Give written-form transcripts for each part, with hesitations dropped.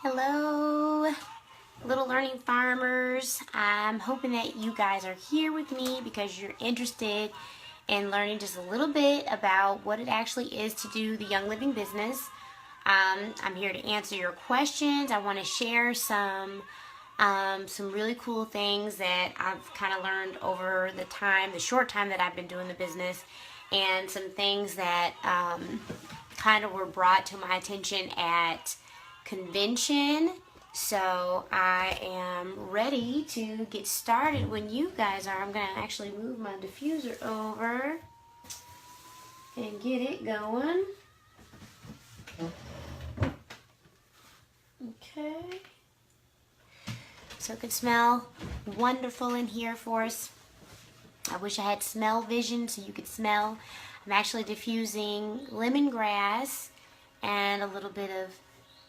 Hello, little learning farmers. I'm hoping that you guys are here with me because you're interested in learning just a little bit about what it actually is to do the Young Living business. I'm here to answer your questions. I want to share some really cool things that I've kind of learned over the short time that I've been doing the business, and some things that kind of were brought to my attention at convention. So I am ready to get started when you guys are. I'm going to actually move my diffuser over and get it going. Okay. So it could smell wonderful in here for us. I wish I had smell vision so you could smell. I'm actually diffusing lemongrass and a little bit of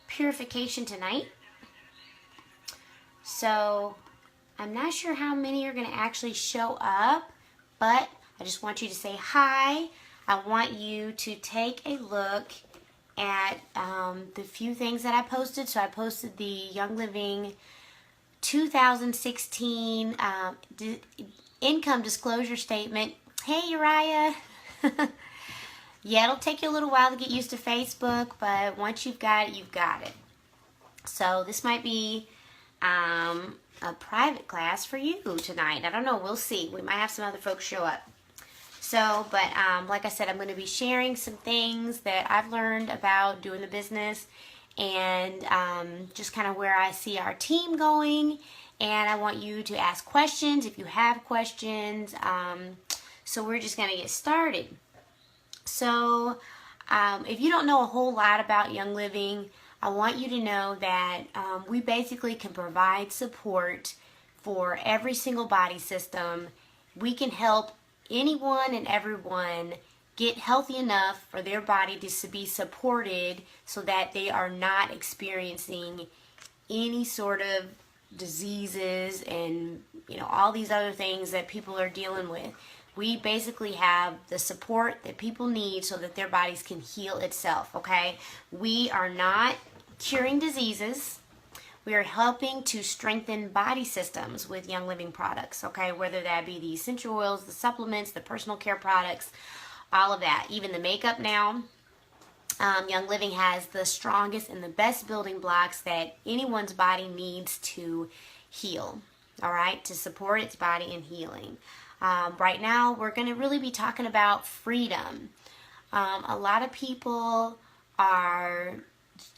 purification tonight. So I'm not sure how many are going to actually show up, but I just want you to say hi. I want you to take a look at the few things that I posted. So I posted the Young Living 2016 income disclosure statement. Hey, Uriah. Yeah, it'll take you a little while to get used to Facebook, but once you've got it, you've got it. So this might be a private class for you tonight. I don't know. We'll see. We might have some other folks show up. So, but like I said, I'm going to be sharing some things that I've learned about doing the business, and just kind of where I see our team going. And I want you to ask questions if you have questions. So we're just going to get started. So if you don't know a whole lot about Young Living, I want you to know that we basically can provide support for every single body system. We can help anyone and everyone get healthy enough for their body to be supported so that they are not experiencing any sort of diseases and all these other things that people are dealing with. We basically have the support that people need so that their bodies can heal itself, okay? We are not curing diseases. We are helping to strengthen body systems with Young Living products, okay? Whether that be the essential oils, the supplements, the personal care products, all of that. Even the makeup now. Young Living has the strongest and the best building blocks that anyone's body needs to heal, all right? To support its body in healing. Right now, we're going to really be talking about freedom. A lot of people are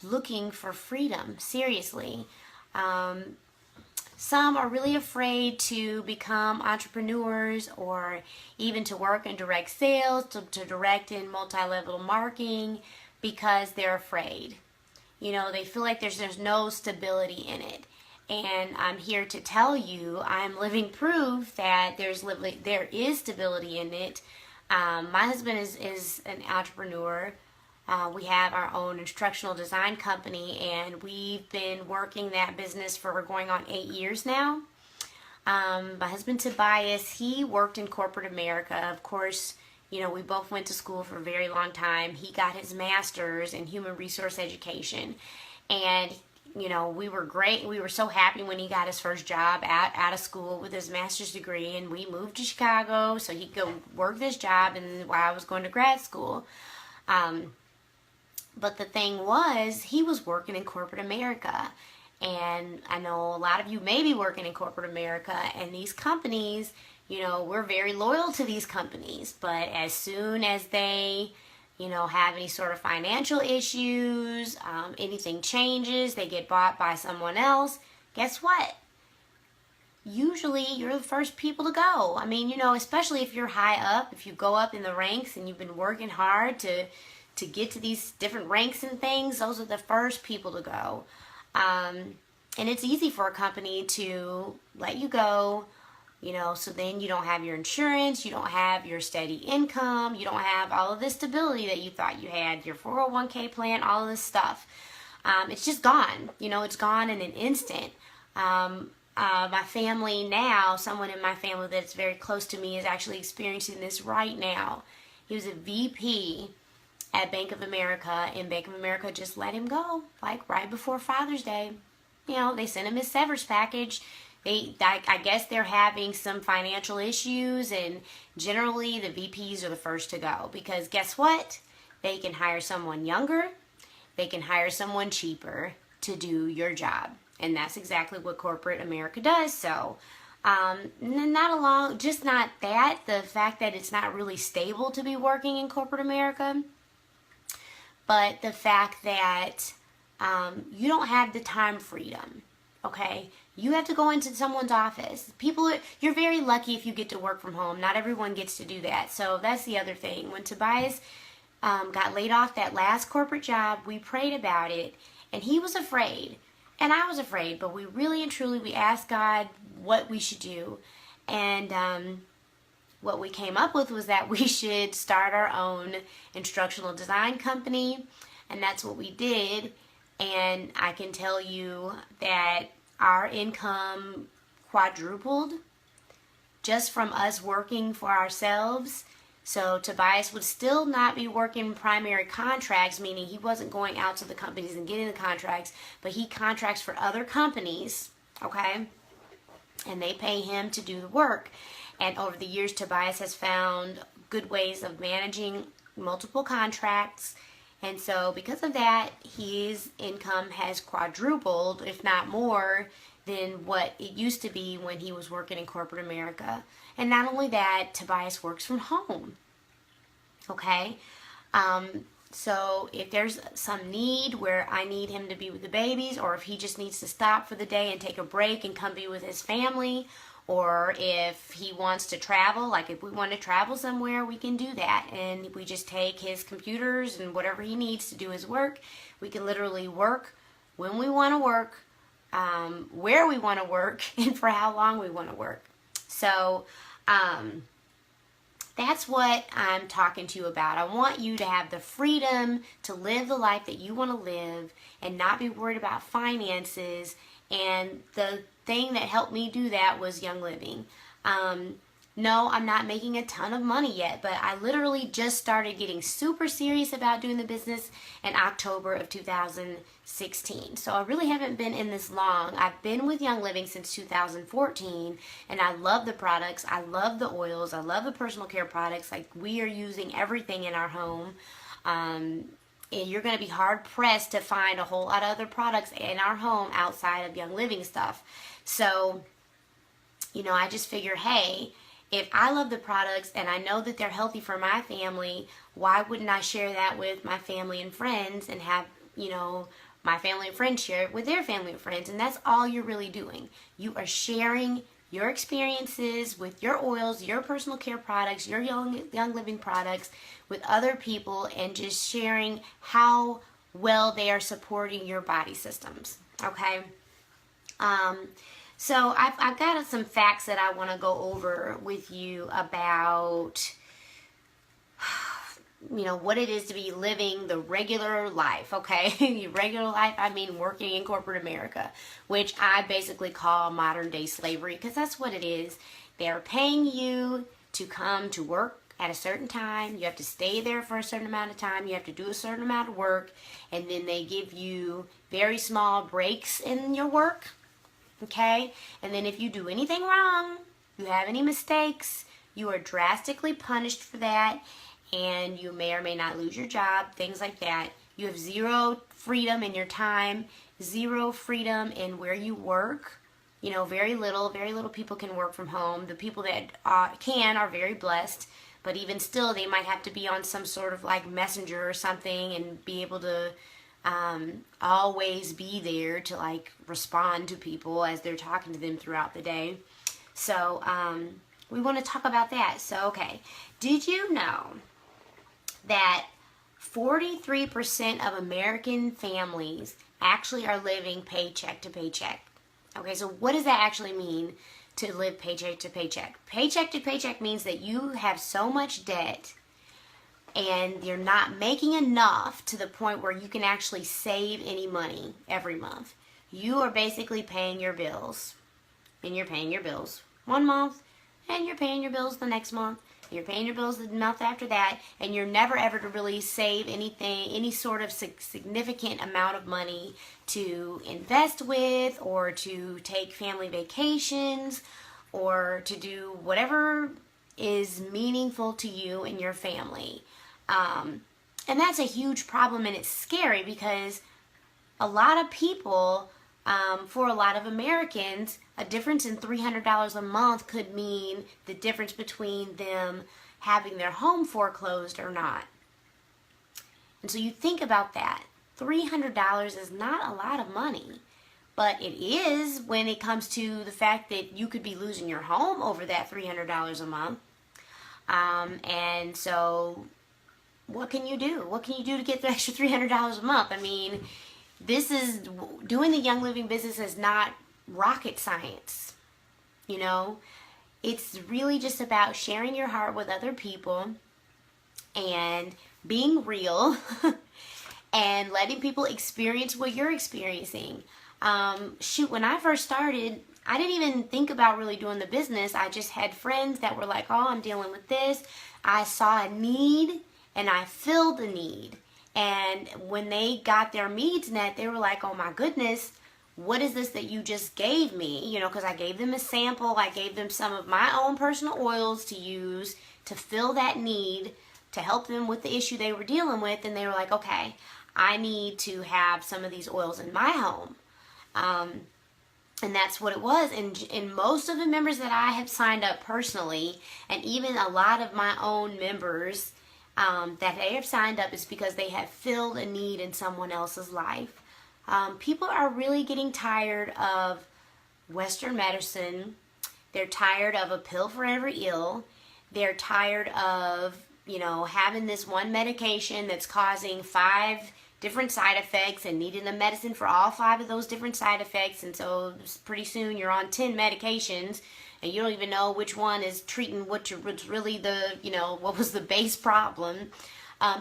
looking for freedom, seriously. Some are really afraid to become entrepreneurs or even to work in direct sales, to direct in multi-level marketing, because they're afraid. They feel like there's no stability in it. And I'm here to tell you, I'm living proof that there is stability in it. My husband is an entrepreneur. We have our own instructional design company, and we've been working that business for going on 8 years now. My husband Tobias, he worked in corporate America. Of course, we both went to school for a very long time. He got his master's in human resource education, and we were great. We were so happy when he got his first job out of school with his master's degree, and we moved to Chicago so he could go work this job and while I was going to grad school. But the thing was, he was working in corporate America, and I know a lot of you may be working in corporate America, and these companies, we're very loyal to these companies, but as soon as they have any sort of financial issues, anything changes, they get bought by someone else, guess what? Usually you're the first people to go. I mean, especially if you're high up, if you go up in the ranks and you've been working hard to get to these different ranks and things, those are the first people to go. And it's easy for a company to let you go. So then you don't have your insurance, you don't have your steady income, you don't have all of this stability that you thought you had, your 401k plan, all of this stuff. It's just gone. It's gone in an instant. My family now, someone in my family that's very close to me is actually experiencing this right now. He was a VP at Bank of America, and Bank of America just let him go, like right before Father's Day. You know, they sent him his severance package. I guess they're having some financial issues, and generally the VPs are the first to go, because guess what? They can hire someone younger, they can hire someone cheaper to do your job, and that's exactly what corporate America does. So, just not that, the fact that it's not really stable to be working in corporate America, but the fact that you don't have the time freedom. Okay, you have to go into someone's office. You're very lucky if you get to work from home. Not everyone gets to do that. So that's the other thing. When Tobias got laid off that last corporate job, we prayed about it, and he was afraid, and I was afraid. But we really and truly, we asked God what we should do, and what we came up with was that we should start our own instructional design company, and that's what we did. And I can tell you that our income quadrupled just from us working for ourselves. So Tobias would still not be working primary contracts, meaning he wasn't going out to the companies and getting the contracts, but he contracts for other companies, okay? And they pay him to do the work. And over the years, Tobias has found good ways of managing multiple contracts. And so because of that, his income has quadrupled, if not more, than what it used to be when he was working in corporate America. And not only that, Tobias works from home. Okay? So if there's some need where I need him to be with the babies, or if he just needs to stop for the day and take a break and come be with his family, or if he wants to travel, like if we want to travel somewhere, we can do that. And we just take his computers and whatever he needs to do his work. We can literally work when we want to work, where we want to work, and for how long we want to work. So that's what I'm talking to you about. I want you to have the freedom to live the life that you want to live and not be worried about finances. And the thing that helped me do that was Young Living. No, I'm not making a ton of money yet, but I literally just started getting super serious about doing the business in October of 2016. So I really haven't been in this long. I've been with Young Living since 2014, and I love the products. I love the oils. I love the personal care products. Like, we are using everything in our home. And you're going to be hard pressed to find a whole lot of other products in our home outside of Young Living stuff. So, I just figure, hey, if I love the products and I know that they're healthy for my family, why wouldn't I share that with my family and friends and have, my family and friends share it with their family and friends? And that's all you're really doing. You are sharing your experiences with your oils, your personal care products, your young living products with other people, and just sharing how well they are supporting your body systems, okay? So I've got some facts that I want to go over with you about, what it is to be living the regular life, okay? Regular life, I mean working in corporate America, which I basically call modern day slavery, because that's what it is. They're paying you to come to work at a certain time. You have to stay there for a certain amount of time. You have to do a certain amount of work, and then they give you very small breaks in your work. Okay, and then if you do anything wrong, you have any mistakes, you are drastically punished for that, and you may or may not lose your job, things like that. You have zero freedom in your time, zero freedom in where you work. Very little people can work from home. The people that can are very blessed, but even still, they might have to be on some sort of like messenger or something and be able to always be there to like respond to people as they're talking to them throughout the day. So we want to talk about that. So, okay, did you know that 43% of American families actually are living paycheck to paycheck? Okay, so what does that actually mean, to live paycheck to paycheck? Paycheck to paycheck means that you have so much debt and you're not making enough to the point where you can actually save any money every month. You are basically paying your bills, and you're paying your bills one month, and you're paying your bills the next month, You're paying your bills the month after that, and you're never ever to really save anything, any sort of significant amount of money to invest with, or to take family vacations, or to do whatever is meaningful to you and your family. And that's a huge problem, and it's scary because a lot of people, for a lot of Americans, a difference in $300 a month could mean the difference between them having their home foreclosed or not. And so you think about that. $300 is not a lot of money, but it is when it comes to the fact that you could be losing your home over that $300 a month. And so what can you do? What can you do to get the extra $300 a month? I mean, doing the Young Living business is not rocket science. You know, it's really just about sharing your heart with other people and being real and letting people experience what you're experiencing. When I first started, I didn't even think about really doing the business. I just had friends that were like, oh, I'm dealing with this. I saw a need and I filled the need. And when they got their needs met, they were like, oh my goodness, what is this that you just gave me? You know, because I gave them a sample. I gave them some of my own personal oils to use to fill that need, to help them with the issue they were dealing with. And they were like, okay, I need to have some of these oils in my home. And that's what it was. And most of the members that I have signed up personally, and even a lot of my own members that they have signed up, is because they have filled a need in someone else's life. People are really getting tired of Western medicine. They're tired of a pill for every ill. They're tired of, having this one medication that's causing 5 different side effects and needing a medicine for all 5 of those different side effects. And so pretty soon you're on 10 medications and you don't even know which one is treating what's really what was the base problem.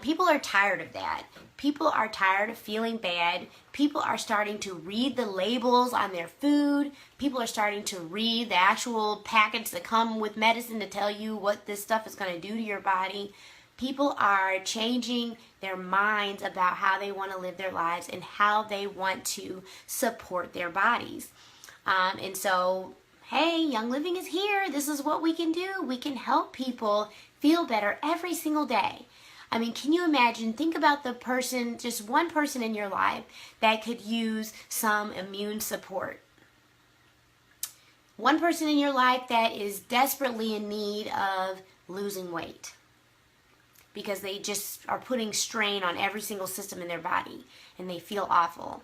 People are tired of that. People are tired of feeling bad. People are starting to read the labels on their food. People are starting to read the actual packets that come with medicine to tell you what this stuff is going to do to your body. People are changing their minds about how they want to live their lives and how they want to support their bodies. And so, hey, Young Living is here. This is what we can do. We can help people feel better every single day. I mean, can you imagine? Think about the person, just one person in your life that could use some immune support. One person in your life that is desperately in need of losing weight because they just are putting strain on every single system in their body and they feel awful.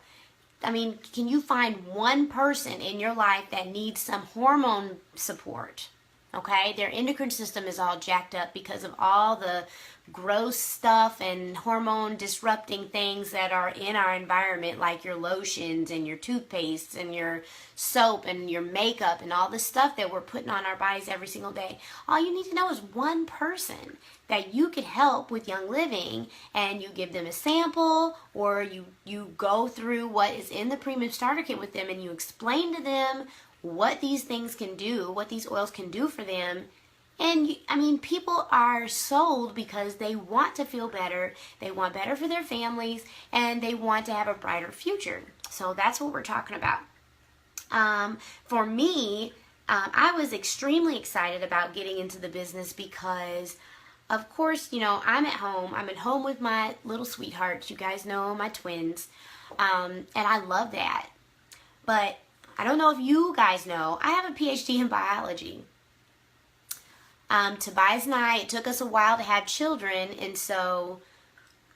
I mean, can you find one person in your life that needs some hormone support? Okay, their endocrine system is all jacked up because of all the gross stuff and hormone disrupting things that are in our environment, like your lotions and your toothpastes and your soap and your makeup and all the stuff that we're putting on our bodies every single day. All you need to know is one person that you could help with Young Living, and you give them a sample, or you go through what is in the premium starter kit with them and you explain to them what these things can do, what these oils can do for them. And I mean, people are sold because they want to feel better, they want better for their families, and they want to have a brighter future. So that's what we're talking about. For me, I was extremely excited about getting into the business because, of course, I'm at home. I'm at home with my little sweethearts. You guys know, my twins. And I love that. But I don't know if you guys know, I have a PhD in biology. Tobias and I, it took us a while to have children, and so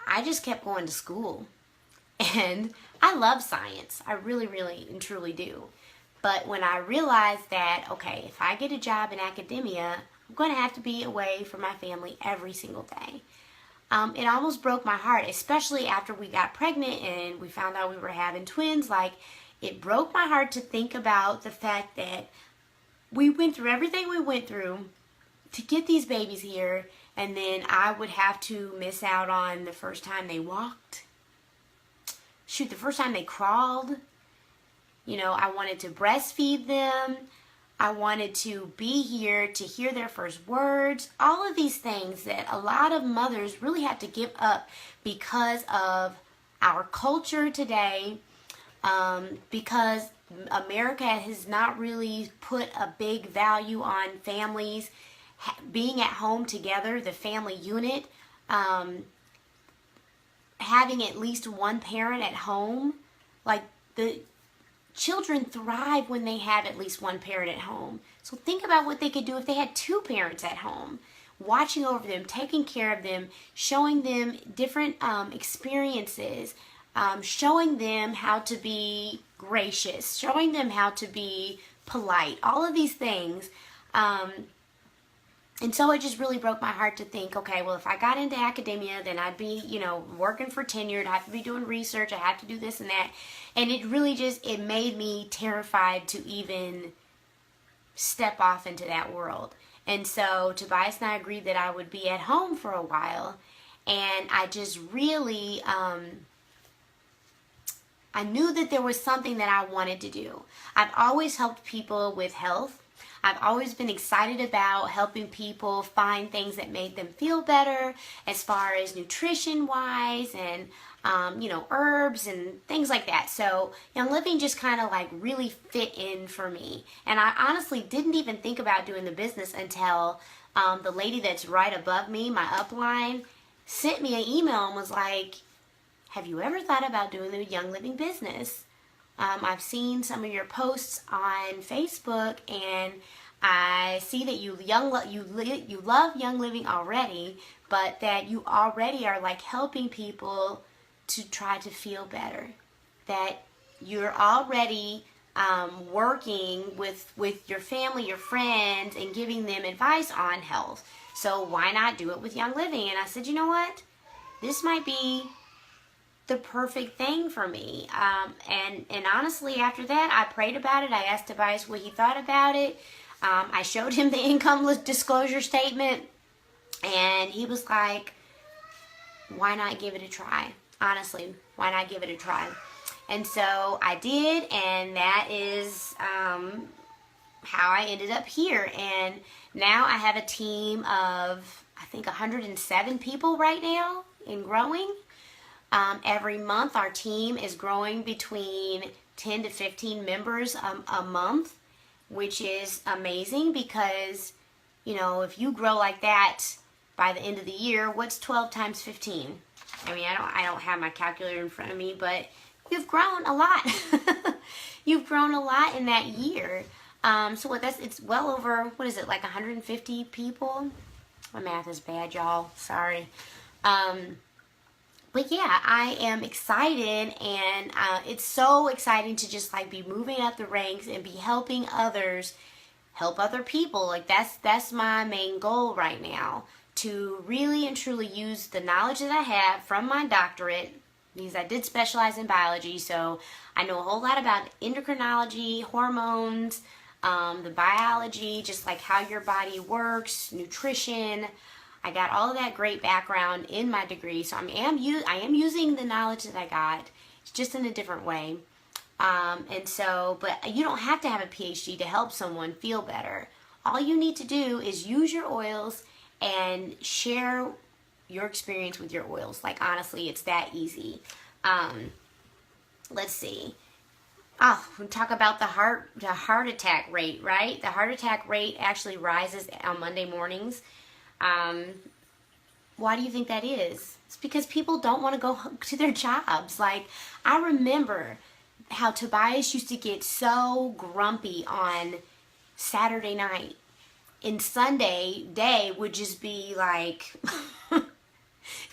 I just kept going to school. And I love science. I really, really and truly do. But when I realized that, okay, if I get a job in academia, I'm going to have to be away from my family every single day. It almost broke my heart, especially after we got pregnant and we found out we were having twins. It broke my heart to think about the fact that we went through everything we went through to get these babies here, and then I would have to miss out on the first time they walked. Shoot, the first time they crawled. I wanted to breastfeed them. I wanted to be here to hear their first words. All of these things that a lot of mothers really have to give up because of our culture today, because America has not really put a big value on families being at home together, the family unit, having at least one parent at home. Like, the children thrive when they have at least one parent at home. So think about what they could do if they had two parents at home, watching over them, taking care of them, showing them different experiences, showing them how to be gracious, showing them how to be polite, all of these things. And so it just really broke my heart to think, okay, well, if I got into academia, then I'd be, working for tenure. I'd have to be doing research. I have to do this and that. And it really it made me terrified to even step off into that world. And so Tobias and I agreed that I would be at home for a while. And I just really, I knew that there was something that I wanted to do. I've always helped people with health. I've always been excited about helping people find things that made them feel better as far as nutrition-wise and, herbs and things like that. So Young Living just kind of like really fit in for me. And I honestly didn't even think about doing the business until the lady that's right above me, my upline, sent me an email and was like, have you ever thought about doing the Young Living business? I've seen some of your posts on Facebook, and I see that you love Young Living already, but that you already are like helping people to try to feel better. That you're already working with your family, your friends, and giving them advice on health. So why not do it with Young Living? And I said, you know what? This might be the perfect thing for me. And honestly, after that, I prayed about it. I asked Tobias what he thought about it. I showed him the income disclosure statement, and he was like, why not give it a try? Honestly, why not give it a try? And so I did, and that is how I ended up here. And now I have a team of, I think, 107 people right now and growing. Every month our team is growing between 10 to 15 members a month, which is amazing because, if you grow like that by the end of the year, what's 12 times 15? I mean, I don't have my calculator in front of me, but you've grown a lot. You've grown a lot in that year. So it's well over, like 150 people? My math is bad, y'all. Sorry. But yeah, I am excited, and it's so exciting to just like be moving up the ranks and be helping others, help other people. Like that's my main goal right now, to really and truly use the knowledge that I have from my doctorate, because I did specialize in biology, so I know a whole lot about endocrinology, hormones, the biology, just like how your body works, nutrition. I got all of that great background in my degree, so I am using the knowledge that I got, it's just in a different way. But you don't have to have a PhD to help someone feel better. All you need to do is use your oils and share your experience with your oils. Like, honestly, it's that easy. Let's see. We talk about the heart attack rate, right? The heart attack rate actually rises on Monday mornings. Why do you think that is? It's because people don't want to go to their jobs. Like, I remember how Tobias used to get so grumpy on Saturday night, and Sunday day would just be like,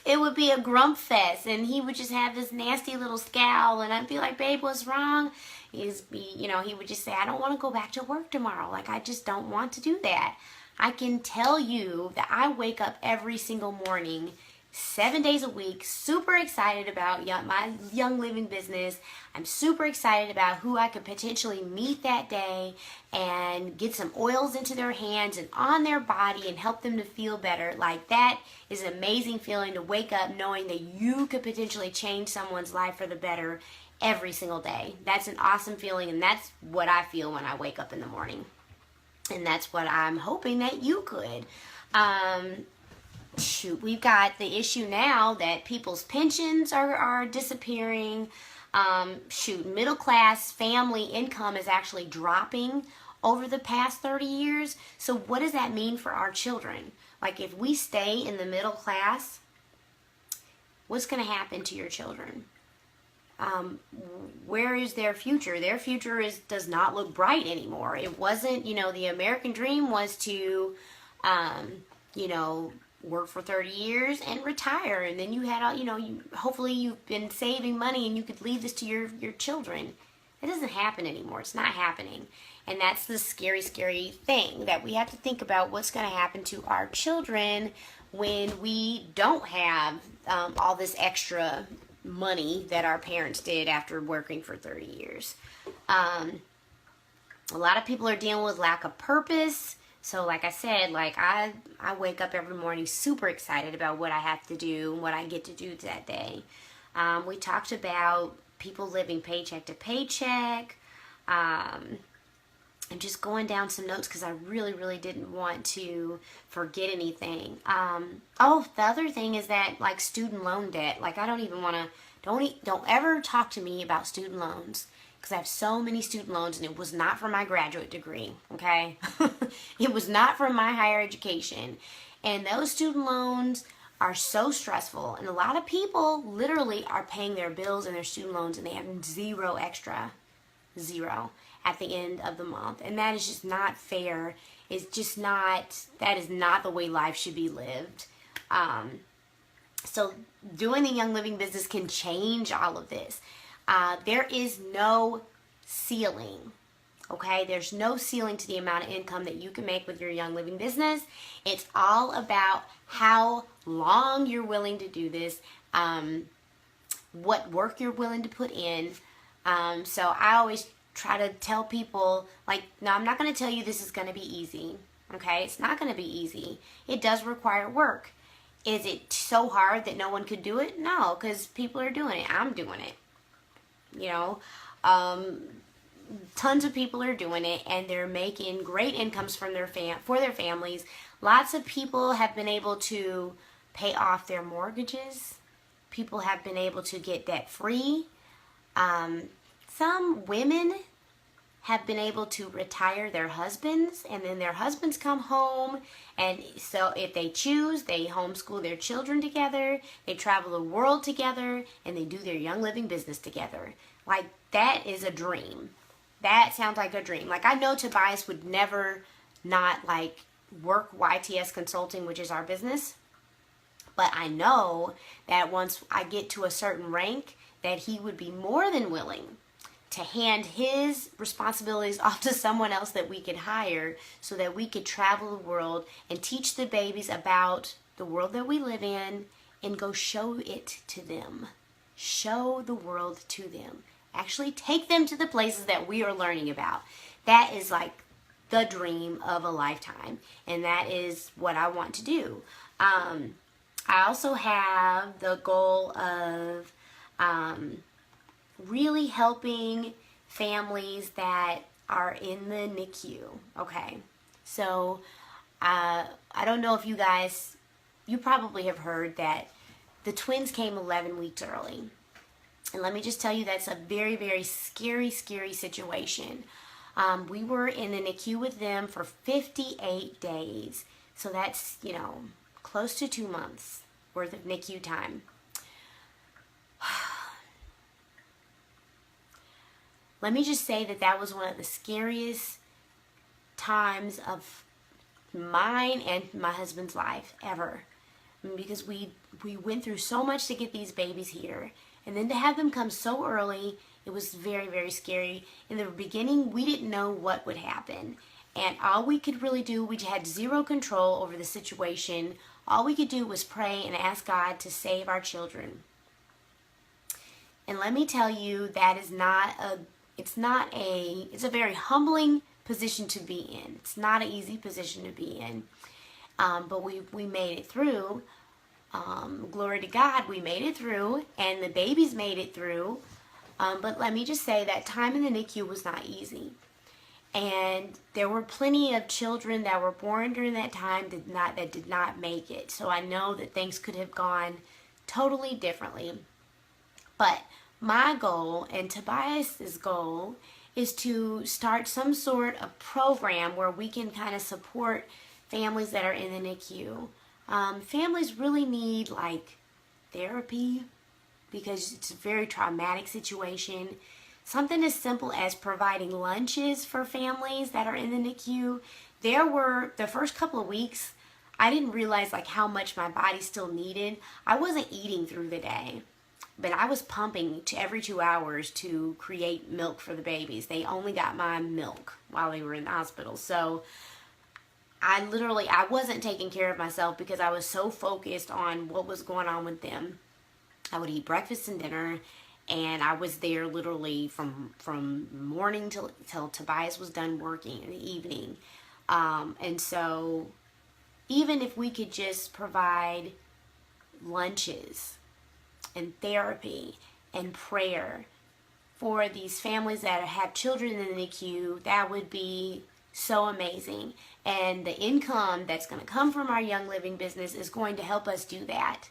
it would be a grump fest, and he would just have this nasty little scowl, and I'd be like, babe, what's wrong? He would just say, I don't want to go back to work tomorrow. Like, I just don't want to do that. I can tell you that I wake up every single morning, 7 days a week, super excited about my Young Living business. I'm super excited about who I could potentially meet that day and get some oils into their hands and on their body and help them to feel better. Like, that is an amazing feeling, to wake up knowing that you could potentially change someone's life for the better every single day. That's an awesome feeling, and that's what I feel when I wake up in the morning. And that's what I'm hoping that you could. Shoot, we've got the issue now that people's pensions are disappearing. Shoot, middle class family income is actually dropping over the past 30 years. So what does that mean for our children? Like, if we stay in the middle class, what's going to happen to your children? Where is their future? Their future does not look bright anymore. It wasn't, the American dream was to, work for 30 years and retire. And then you had, hopefully you've been saving money and you could leave this to your children. That doesn't happen anymore. It's not happening. And that's the scary, scary thing, that we have to think about what's going to happen to our children when we don't have all this extra money that our parents did after working for 30 years. A lot of people are dealing with lack of purpose. So like I said, I wake up every morning super excited about what I have to do and what I get to do that day. We talked about people living paycheck to paycheck. I'm just going down some notes because I really, really didn't want to forget anything. The other thing is that, student loan debt. I don't even want to, don't ever talk to me about student loans, because I have so many student loans, and it was not for my graduate degree, okay? It was not from my higher education. And those student loans are so stressful. And a lot of people literally are paying their bills and their student loans, and they have zero extra. Zero at the end of the month. And that is just not fair. It's just not, that is not the way life should be lived. So doing the Young Living business can change all of this. There is no ceiling. Okay, there's no ceiling to the amount of income that you can make with your Young Living business. It's all about how long you're willing to do this, what work you're willing to put in. So I always try to tell people, no, I'm not going to tell you this is going to be easy. Okay, it's not going to be easy. It does require work. Is it so hard that no one could do it? No, because people are doing it. I'm doing it. Tons of people are doing it, and they're making great incomes from for their families. Lots of people have been able to pay off their mortgages. People have been able to get debt free. Some women have been able to retire their husbands, and then their husbands come home, and so if they choose, they homeschool their children together, they travel the world together, and they do their Young Living business together. That is a dream. That sounds like a dream. I know Tobias would never not work YTS Consulting, which is our business, but I know that once I get to a certain rank, that he would be more than willing to hand his responsibilities off to someone else that we could hire, so that we could travel the world and teach the babies about the world that we live in and go show it to them. Show the world to them. Actually take them to the places that we are learning about. That is the dream of a lifetime, and that is what I want to do. I also have the goal of really helping families that are in the NICU. Okay, so I don't know if you probably have heard that the twins came 11 weeks early. And let me just tell you, that's a very, very scary, scary situation. We were in the NICU with them for 58 days. So that's, close to 2 months worth of NICU time. Let me just say that was one of the scariest times of mine and my husband's life ever. Because we went through so much to get these babies here. And then to have them come so early, it was very, very scary. In the beginning, we didn't know what would happen. And all we could really do, we had zero control over the situation. All we could do was pray and ask God to save our children. And let me tell you, that is it's a very humbling position to be in. It's not an easy position to be in. But we made it through. Glory to God, we made it through, and the babies made it through. But let me just say that time in the NICU was not easy. And there were plenty of children that were born during that time that did not make it. So I know that things could have gone totally differently. But my goal and Tobias's goal is to start some sort of program where we can kind of support families that are in the NICU. Families really need like therapy because it's a very traumatic situation. Something as simple as providing lunches for families that are in the NICU. The first couple of weeks, I didn't realize like how much my body still needed. I wasn't eating through the day, but I was pumping every 2 hours to create milk for the babies. They only got my milk while they were in the hospital. So I wasn't taking care of myself because I was so focused on what was going on with them. I would eat breakfast and dinner, and I was there literally from morning till Tobias was done working in the evening. And so even if we could just provide lunches and therapy and prayer for these families that have children in the NICU, that would be so amazing. And the income that's going to come from our Young Living business is going to help us do that.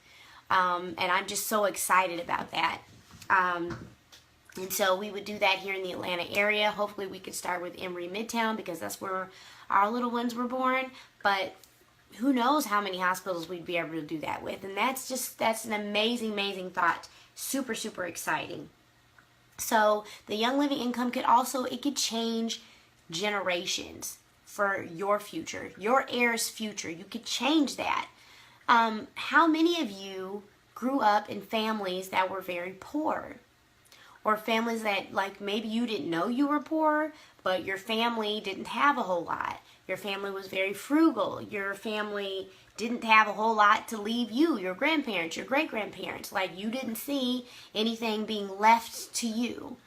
And I'm just so excited about that. And so we would do that here in the Atlanta area. Hopefully we could start with Emory Midtown because that's where our little ones were born. But who knows how many hospitals we'd be able to do that with. And that's an amazing, amazing thought. Super, super exciting. So the Young Living income it could change generations for your future, your heirs' future. You could change that. How many of you grew up in families that were very poor? Or families that, like, maybe you didn't know you were poor, but your family didn't have a whole lot. Your family was very frugal. Your family didn't have a whole lot to leave you, your grandparents, your great-grandparents. Like, you didn't see anything being left to you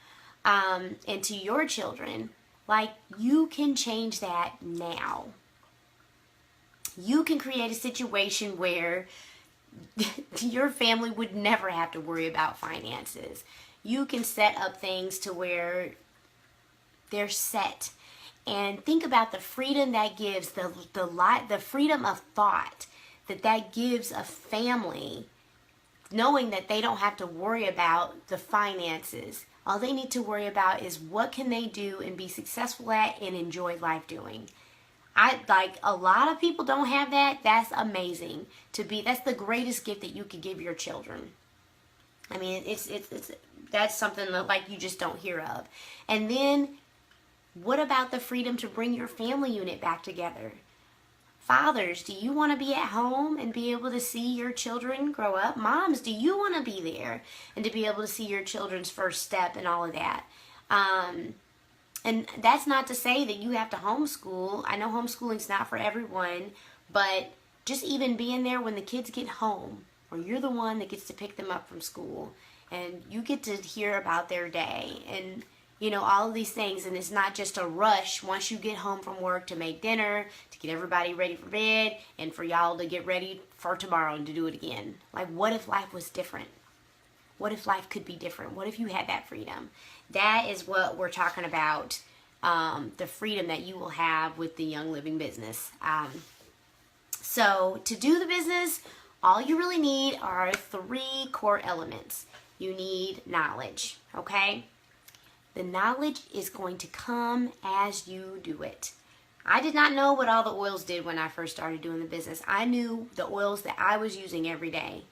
and to your children. Like, you can change that now. You can create a situation where your family would never have to worry about finances. You can set up things to where they're set. And think about the freedom that gives, the freedom of thought that gives a family, knowing that they don't have to worry about the finances. All they need to worry about is what can they do and be successful at and enjoy life doing. A lot of people don't have that. That's amazing that's the greatest gift that you could give your children. I mean, that's something that like you just don't hear of. And then what about the freedom to bring your family unit back together? Fathers, do you want to be at home and be able to see your children grow up? Moms, do you want to be there and to be able to see your children's first step and all of that? And that's not to say that you have to homeschool. I know homeschooling's not for everyone, but just even being there when the kids get home, or you're the one that gets to pick them up from school, and you get to hear about their day, and all of these things, and it's not just a rush once you get home from work to make dinner, to get everybody ready for bed, and for y'all to get ready for tomorrow and to do it again. Like, what if life was different? What if life could be different? What if you had that freedom? That is what we're talking about, the freedom that you will have with the Young Living business. So to do the business, all you really need are 3 core elements. You need knowledge, okay? The knowledge is going to come as you do it. I did not know what all the oils did when I first started doing the business. I knew the oils that I was using every day.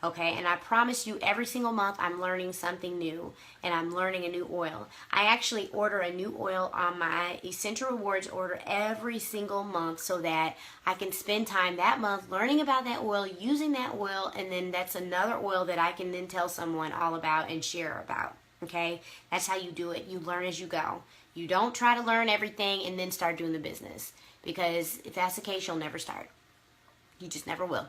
Okay, and I promise you every single month I'm learning something new and I'm learning a new oil. I actually order a new oil on my Essential Rewards order every single month so that I can spend time that month learning about that oil, using that oil, and then that's another oil that I can then tell someone all about and share about. Okay, that's how you do it. You learn as you go. You don't try to learn everything and then start doing the business, because if that's the case, you'll never start. You just never will.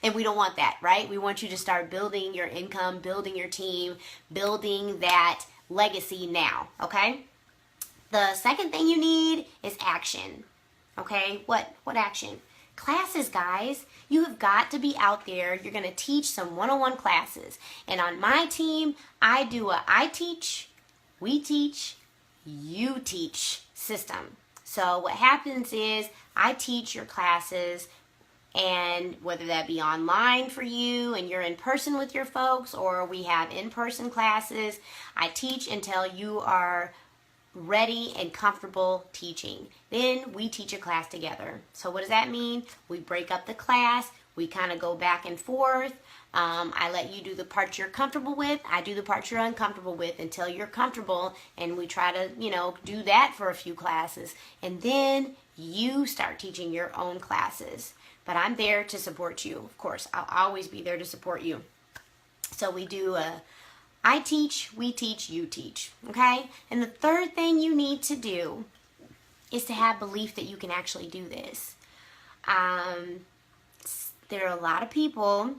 And we don't want that, right? We want you to start building your income, building your team, building that legacy now, okay? The second thing you need is action, okay? What action? Classes, guys. You have got to be out there. You're going to teach some one-on-one classes. And on my team, I do I teach, we teach, you teach system. So what happens is I teach your classes, and whether that be online for you and you're in person with your folks, or we have in-person classes, I teach until you are ready and comfortable teaching. Then we teach a class together. So what does that mean? We break up the class. We kind of go back and forth. I let you do the parts you're comfortable with. I do the parts you're uncomfortable with until you're comfortable. And we try to, do that for a few classes. And then you start teaching your own classes. But I'm there to support you. Of course, I'll always be there to support you. So we do I teach, we teach, you teach. Okay? And the third thing you need to do is to have belief that you can actually do this. There are a lot of people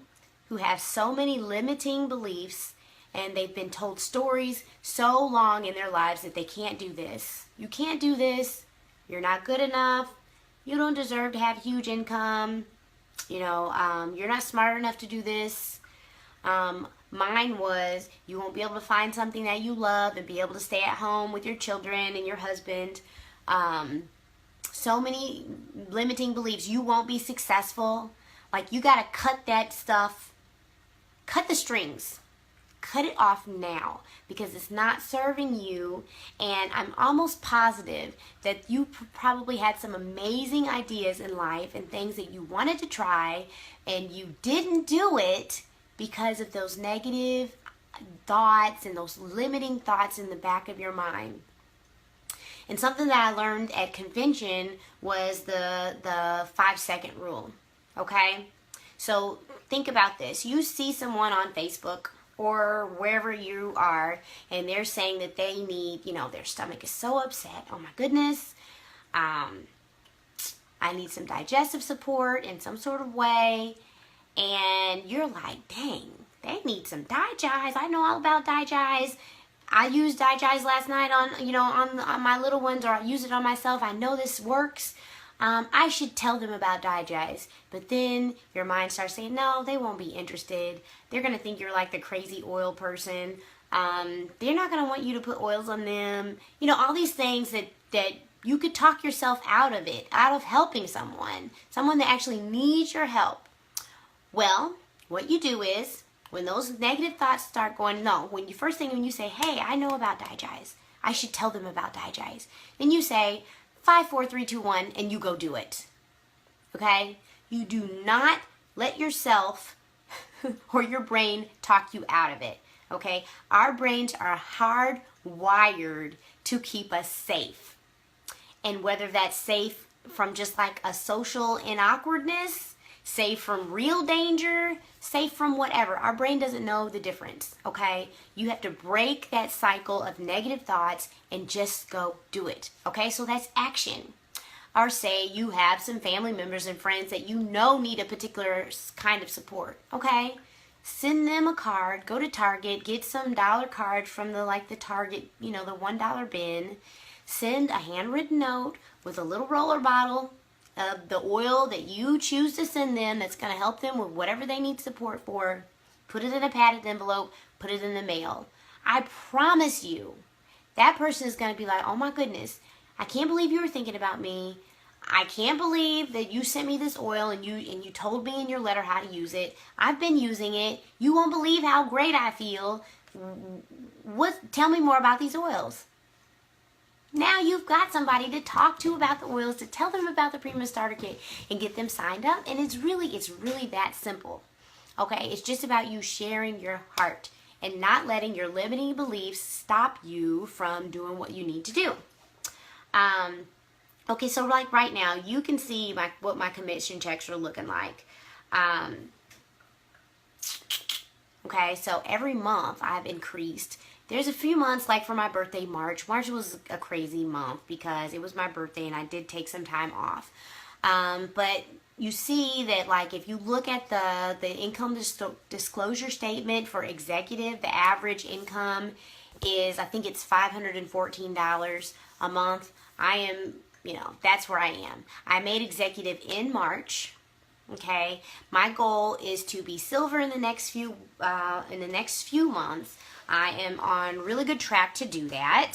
who have so many limiting beliefs, and they've been told stories so long in their lives that they can't do this. You can't do this. You're not good enough. You don't deserve to have huge income. You're not smart enough to do this. Mine was, you won't be able to find something that you love and be able to stay at home with your children and your husband. So many limiting beliefs. You won't be successful. Like, you got to cut that stuff. Cut the strings. Cut it off now, because it's not serving you. And I'm almost positive that you probably had some amazing ideas in life and things that you wanted to try, and you didn't do it because of those negative thoughts and those limiting thoughts in the back of your mind. And something that I learned at convention was the 5-second rule. Okay? So think about this. You see someone on Facebook or wherever you are, and they're saying that they need, their stomach is so upset. Oh my goodness. I need some digestive support in some sort of way. And you're like, dang, they need some Digest. I know all about Digest. I used Digest last night on my little ones, or I use it on myself. I know this works. I should tell them about Digest. But then your mind starts saying, no, they won't be interested. They're going to think you're like the crazy oil person. They're not going to want you to put oils on them. All these things that you could talk yourself out of it, out of helping someone that actually needs your help. Well, what you do is, when those negative thoughts start going, when you say, hey, I know about Digest, I should tell them about Digest. Then you say, 5, 4, 3, 2, 1, and you go do it. Okay? You do not let yourself or your brain talk you out of it. Okay? Our brains are hardwired to keep us safe. And whether that's safe from just like a social inawkwardness, safe from real danger, safe from whatever. Our brain doesn't know the difference, okay? You have to break that cycle of negative thoughts and just go do it, okay? So that's action. Or say you have some family members and friends that you know need a particular kind of support, okay? Send them a card, go to Target, get some dollar cards from the Target, the $1 bin. Send a handwritten note with a little roller bottle of the oil that you choose to send them that's going to help them with whatever they need support for. Put it in a padded envelope, put it in the mail. I promise you, that person is going to be like, oh my goodness, I can't believe you were thinking about me. I can't believe that you sent me this oil and you told me in your letter how to use it. I've been using it. You won't believe how great I feel. Tell me more about these oils. Now you've got somebody to talk to about the oils, to tell them about the Premium Starter Kit and get them signed up. And it's really that simple. Okay, it's just about you sharing your heart and not letting your limiting beliefs stop you from doing what you need to do. Okay, so like right now, you can see what my commission checks are looking like. Okay, so every month I've increased. There's a few months, like for my birthday, March. March was a crazy month because it was my birthday and I did take some time off. But you see that, like, if you look at the income disclosure statement for executive, the average income is, I think it's $514 a month. I am, that's where I am. I made executive in March. Okay, my goal is to be silver in the next few months. I am on really good track to do that.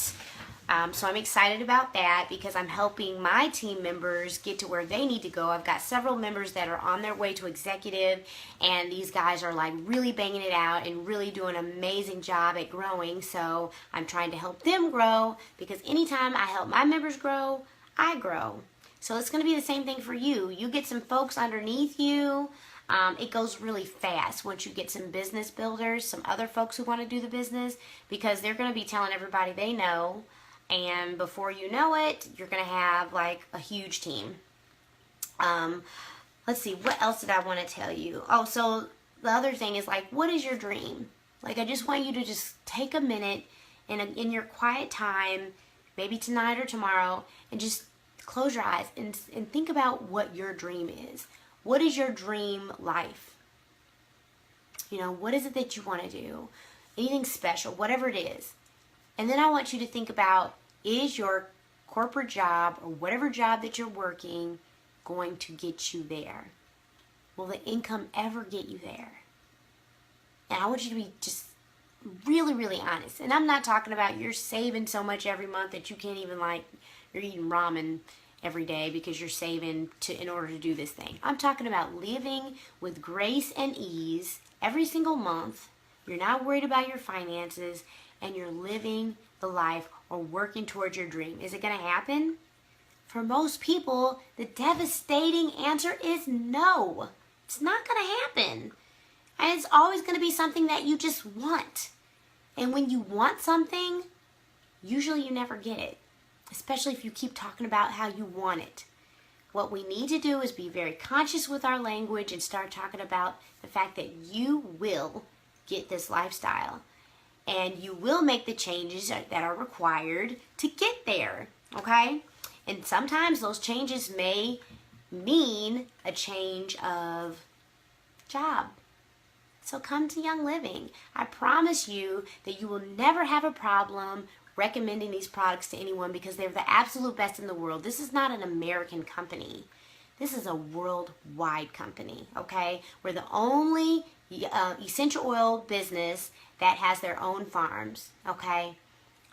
So I'm excited about that because I'm helping my team members get to where they need to go. I've got several members that are on their way to executive, and these guys are like really banging it out and really doing an amazing job at growing. So I'm trying to help them grow because anytime I help my members grow, I grow. So it's going to be the same thing for you. You get some folks underneath you. It goes really fast once you get some business builders, some other folks who want to do the business, because they're going to be telling everybody they know, and before you know it, you're going to have like a huge team. Let's see, what else did I want to tell you? Oh, so the other thing is like, what is your dream? Like, I just want you to just take a minute in your quiet time, maybe tonight or tomorrow, and just close your eyes and think about what your dream is. What is your dream life? You know, what is it that you want to do? Anything special, whatever it is. And then I want you to think about, is your corporate job or whatever job that you're working going to get you there? Will the income ever get you there? And I want you to be just really, really honest. And I'm not talking about you're saving so much every month that you can't even you're eating ramen every day because you're saving in order to do this thing. I'm talking about living with grace and ease every single month. You're not worried about your finances, and you're living the life or working towards your dream. Is it going to happen? For most people, the devastating answer is no. It's not going to happen. And it's always going to be something that you just want. And when you want something, usually you never get it. Especially if you keep talking about how you want it. What we need to do is be very conscious with our language and start talking about the fact that you will get this lifestyle. And you will make the changes that are required to get there. Okay? And sometimes those changes may mean a change of job. So come to Young Living. I promise you that you will never have a problem recommending these products to anyone because they're the absolute best in the world. This is not an American company. This is a worldwide company, okay? We're the only essential oil business that has their own farms, okay?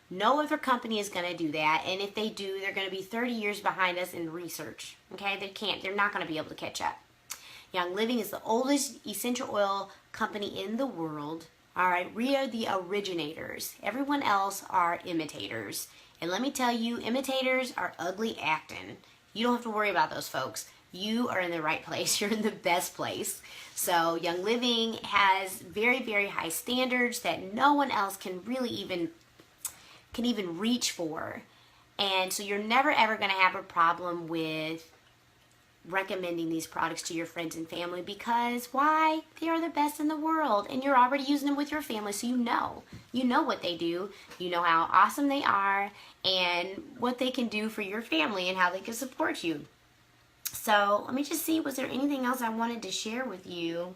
No other company is going to do that, and if they do, they're going to be 30 years behind us in research, okay? They're not going to be able to catch up. Young Living is the oldest essential oil company in the world. All right, we are the originators. Everyone else are imitators. And let me tell you, imitators are ugly acting. You don't have to worry about those folks. You are in the right place. You're in the best place. So Young Living has very, very high standards that no one else can really even reach for. And so you're never ever going to have a problem with recommending these products to your friends and family because why? They are the best in the world, and you're already using them with your family, so you know what they do, you know how awesome they are and what they can do for your family and how they can support you. So let me just see, was there anything else I wanted to share with you?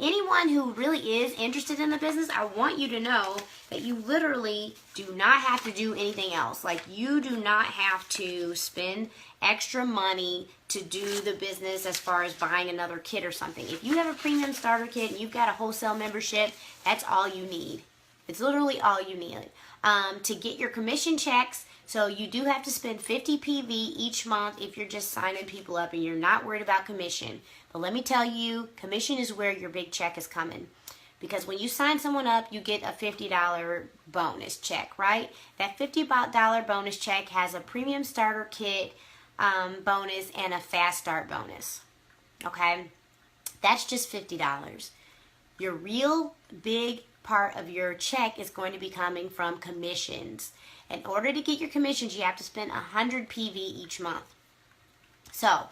Anyone who really is interested in the business, I want you to know that you literally do not have to do anything else. Like, you do not have to spend extra money to do the business as far as buying another kit or something. If you have a premium starter kit and you've got a wholesale membership, that's all you need. It's literally all you need. To get your commission checks, so you do have to spend 50 PV each month if you're just signing people up and you're not worried about commission. But let me tell you, commission is where your big check is coming. Because when you sign someone up, you get a $50 bonus check, right? That $50 bonus check has a premium starter kit bonus and a fast start bonus. Okay? That's just $50. Your real big part of your check is going to be coming from commissions. In order to get your commissions, you have to spend 100 PV each month. So,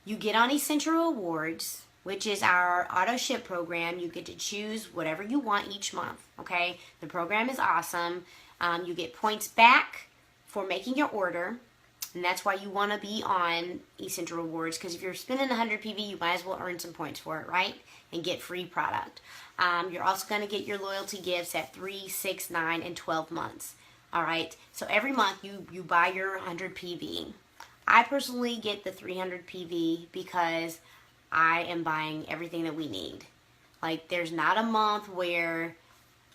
you get on Essential Rewards, which is our auto ship program. You get to choose whatever you want each month, okay? The program is awesome. You get points back for making your order, and that's why you want to be on Essential Rewards, because if you're spending 100 PV, you might as well earn some points for it, right? And get free product. You're also going to get your loyalty gifts at 3, 6, 9, and 12 months. All right, so every month you buy your 100 PV. I personally get the 300 PV because I am buying everything that we need. Like, there's not a month where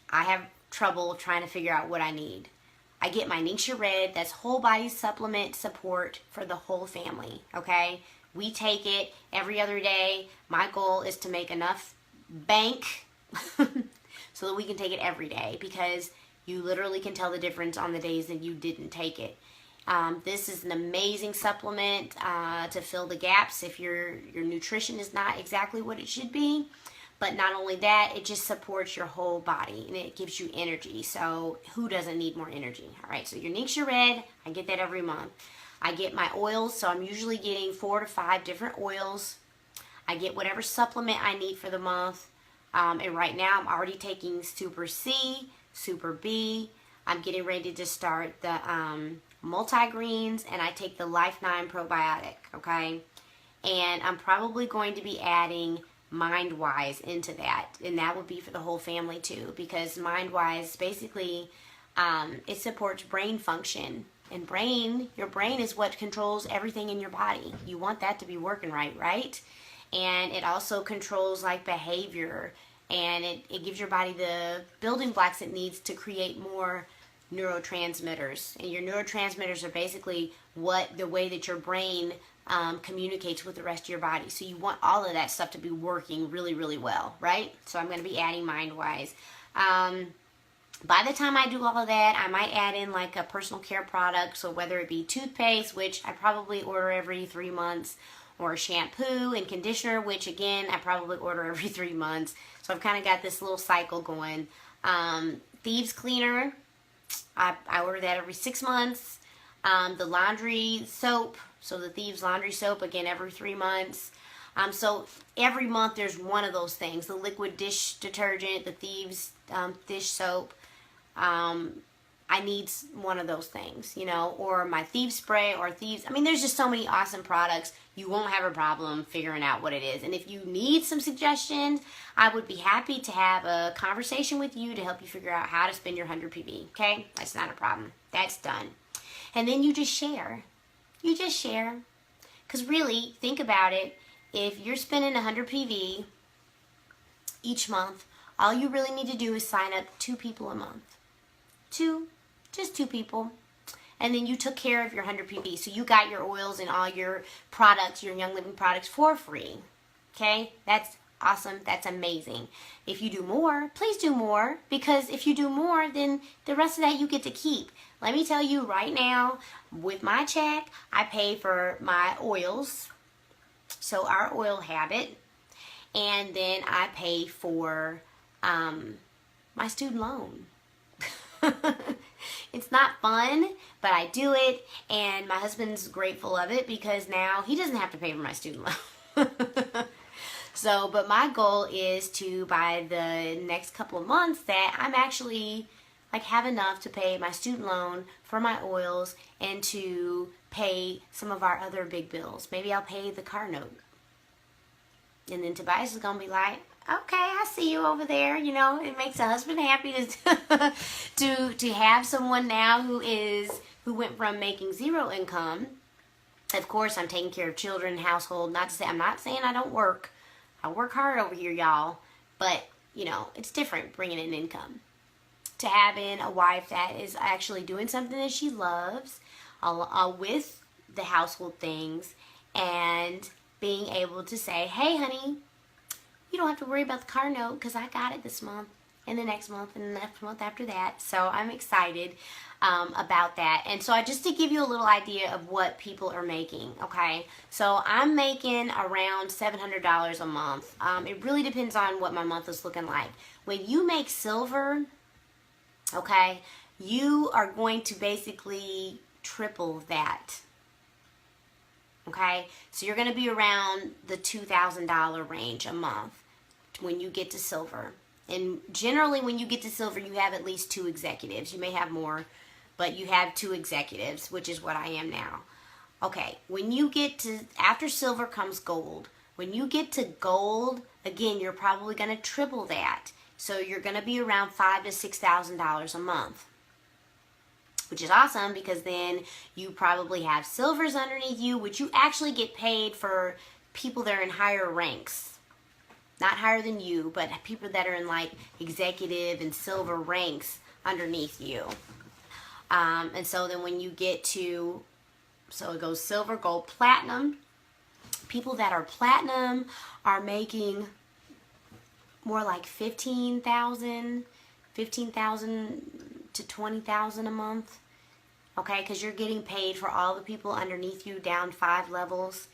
I have trouble trying to figure out what I need. I get my NICU Red. That's whole body supplement support for the whole family, okay? We take it every other day. My goal is to make enough bank so that we can take it every day, because you literally can tell the difference on the days that you didn't take it. This is an amazing supplement to fill the gaps if your nutrition is not exactly what it should be. But not only that, it just supports your whole body and it gives you energy. So who doesn't need more energy? All right, so your NICU Red, I get that every month. I get my oils, so I'm usually getting 4 to 5 different oils. I get whatever supplement I need for the month. And right now I'm already taking Super C, Super B. I'm getting ready to start the multigreens, and I take the Life 9 probiotic, okay? And I'm probably going to be adding MindWise into that, and that would be for the whole family too, because MindWise basically it supports brain function, and your brain is what controls everything in your body. You want that to be working right? And it also controls like behavior, and it gives your body the building blocks it needs to create more neurotransmitters. And your neurotransmitters are basically the way that your brain communicates with the rest of your body. So you want all of that stuff to be working really, really well, right? So I'm going to be adding MindWise. By the time I do all of that, I might add in like a personal care product. So whether it be toothpaste, which I probably order every 3 months, or shampoo and conditioner, which again, I probably order every 3 months. So I've kind of got this little cycle going. Thieves Cleaner, I order that every 6 months. The laundry soap, so the Thieves laundry soap, again, every 3 months. So every month there's one of those things. The liquid dish detergent, the Thieves dish soap. I need one of those things, or my Thieves spray or Thieves. I mean, there's just so many awesome products. You won't have a problem figuring out what it is. And if you need some suggestions, I would be happy to have a conversation with you to help you figure out how to spend your 100 PV, okay? That's not a problem. That's done. And then you just share. You just share. Because really, think about it. If you're spending 100 PV each month, all you really need to do is sign up 2 people a month. Just 2 people. And then you took care of your 100 PV. So you got your oils and all your products, your Young Living products for free. Okay? That's awesome. That's amazing. If you do more, please do more. Because if you do more, then the rest of that you get to keep. Let me tell you right now, with my check, I pay for my oils. So our oil habit. And then I pay for my student loan. It's not fun, but I do it, and my husband's grateful of it because now he doesn't have to pay for my student loan. So, but my goal is to, by the next couple of months, that I'm actually like have enough to pay my student loan, for my oils, and to pay some of our other big bills. Maybe I'll pay the car note. And then Tobias is going to be like, okay, I see you over there. It makes a husband happy to have someone now who went from making 0 income. Of course, I'm taking care of children, household. I'm not saying I don't work. I work hard over here, y'all. But, it's different bringing in income. To having a wife that is actually doing something that she loves with the household things, and being able to say, hey, honey, you don't have to worry about the car note because I got it this month and the next month and the next month after that. So I'm excited about that. And so just to give you a little idea of what people are making, okay? So I'm making around $700 a month. It really depends on what my month is looking like. When you make silver, okay, you are going to basically triple that. Okay, so you're going to be around the $2,000 range a month when you get to silver. And generally when you get to silver, you have at least 2 executives. You may have more, but you have 2 executives, which is what I am now. Okay, when you get to, after silver comes gold. When you get to gold, again, you're probably going to triple that. So you're going to be around $5,000 to $6,000 a month. Which is awesome, because then you probably have silvers underneath you, which you actually get paid for people that are in higher ranks. Not higher than you, but people that are in like executive and silver ranks underneath you. And so then when you get to, so it goes silver, gold, platinum. People that are platinum are making more like 15,000 to 20,000 a month. Okay, because you're getting paid for all the people underneath you down 5 levels,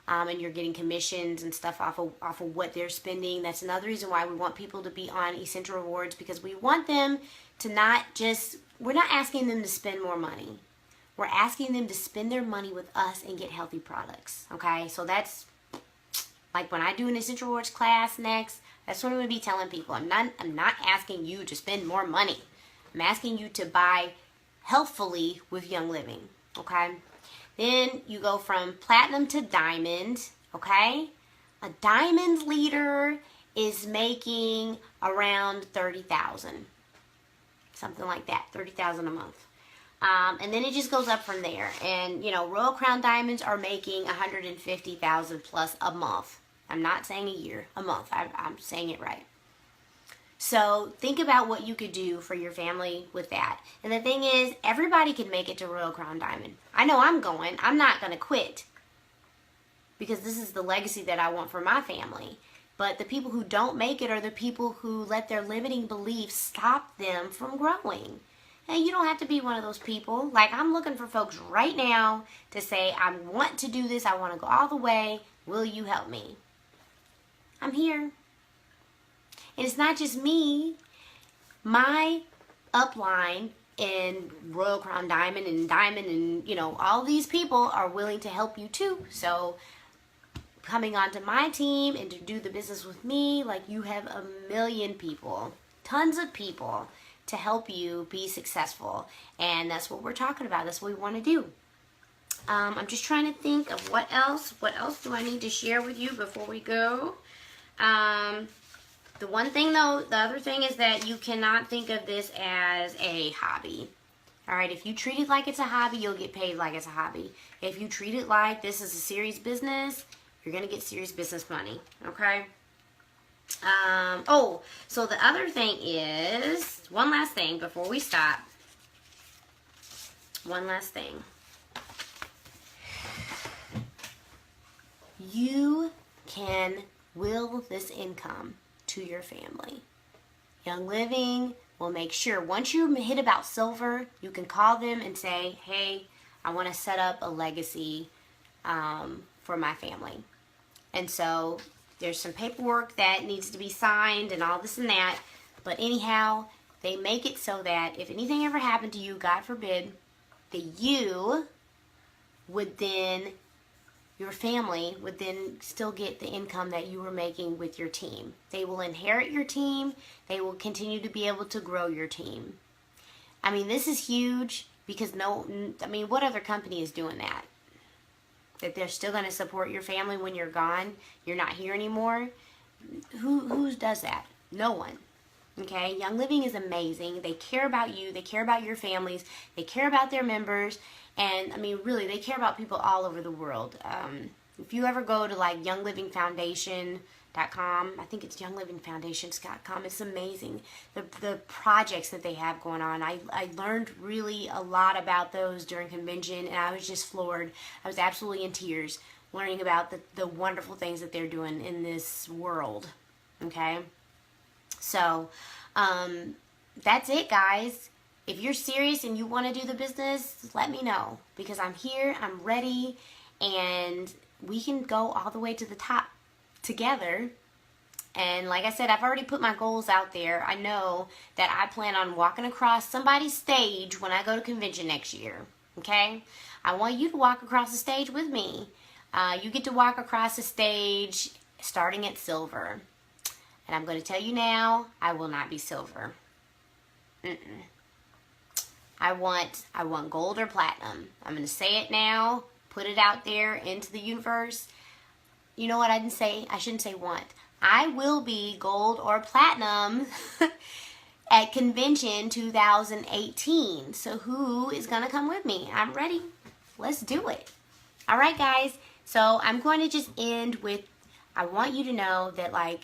and you're getting commissions and stuff off of what they're spending. That's another reason why we want people to be on Essential Rewards, because we want them to not just, we're not asking them to spend more money. We're asking them to spend their money with us and get healthy products. Okay, so that's like when I do an Essential Rewards class next, that's what I'm going to be telling people. I'm not asking you to spend more money. I'm asking you to buy healthfully with Young Living. Okay, then you go from platinum to diamond. Okay, a diamond leader is making around 30,000, something like that, 30,000 a month. And then it just goes up from there. And, you know, Royal Crown Diamonds are making 150,000 plus a month. I'm not saying a year, a month. I'm saying it right. So think about what you could do for your family with that. And the thing is, everybody can make it to Royal Crown Diamond. I know I'm going. I'm not going to quit, because this is the legacy that I want for my family. But the people who don't make it are the people who let their limiting beliefs stop them from growing. And you don't have to be one of those people. Like, I'm looking for folks right now to say, I want to do this. I want to go all the way. Will you help me? I'm here. And it's not just me. My upline in Royal Crown Diamond and, you know, all these people are willing to help you too. So coming onto my team and to do the business with me, like, you have a million people, tons of people to help you be successful. And that's what we're talking about. That's what we want to do. I'm just trying to think of what else do I need to share with you before we go. The one thing though, the other thing is that you cannot think of this as a hobby. All right, if you treat it like it's a hobby, you'll get paid like it's a hobby. If you treat it like this is a serious business, you're going to get serious business money, okay? Oh, so the other thing is, one last thing before we stop. One last thing. You can will this income to your family. Young Living will make sure once you hit about silver, you can call them and say, hey, I want to set up a legacy for my family. And so there's some paperwork that needs to be signed and all this and that. But anyhow, they make it so that if anything ever happened to you, God forbid, that you would then, your family would then still get the income that you were making with your team. They will inherit your team. They will continue to be able to grow your team. I mean, this is huge because what other company is doing that? That they're still going to support your family when you're gone, you're not here anymore. Who does that? No one. Okay, Young Living is amazing. They care about you. They care about your families. They care about their members. And, I mean, really, they care about people all over the world. If you ever go to, like, younglivingfoundation.com, I think it's younglivingfoundations.com, it's amazing. The projects that they have going on. I learned really a lot about those during convention, and I was just floored. I was absolutely in tears learning about the wonderful things that they're doing in this world. Okay? So, that's it, guys. If you're serious and you want to do the business, let me know, because I'm here, I'm ready, and we can go all the way to the top together. And like I said, I've already put my goals out there. I know that I plan on walking across somebody's stage when I go to convention next year, okay? I want you to walk across the stage with me. You get to walk across the stage starting at silver. And I'm going to tell you now, I will not be silver. I want gold or platinum. I'm going to say it now, put it out there into the universe. You know what I didn't say? I shouldn't say want. I will be gold or platinum at convention 2018. So who is going to come with me? I'm ready. Let's do it. All right, guys. So I'm going to just end with, I want you to know that, like,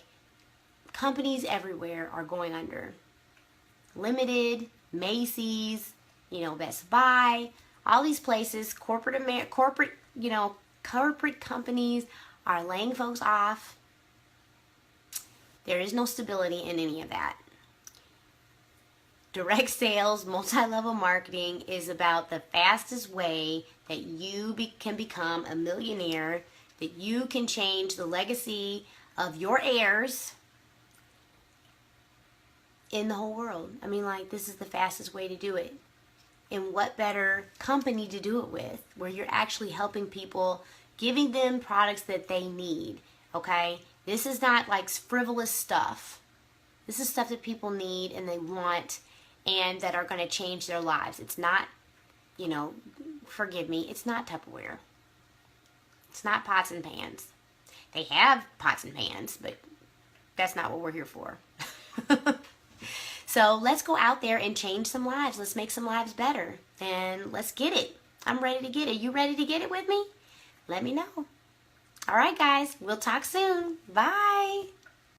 companies everywhere are going under. Limited, Macy's, Best Buy, all these places, corporate, corporate companies are laying folks off. There is no stability in any of that. Direct sales, multi-level marketing is about the fastest way that you can become a millionaire, that you can change the legacy of your heirs in the whole world. I mean, like, this is the fastest way to do it. And what better company to do it with, where you're actually helping people, giving them products that they need, okay? This is not like frivolous stuff. This is stuff that people need and they want and that are going to change their lives. It's not, forgive me, it's not Tupperware. It's not pots and pans. They have pots and pans, but that's not what we're here for. So let's go out there and change some lives. Let's make some lives better. And let's get it. I'm ready to get it. You ready to get it with me? Let me know. All right, guys. We'll talk soon. Bye.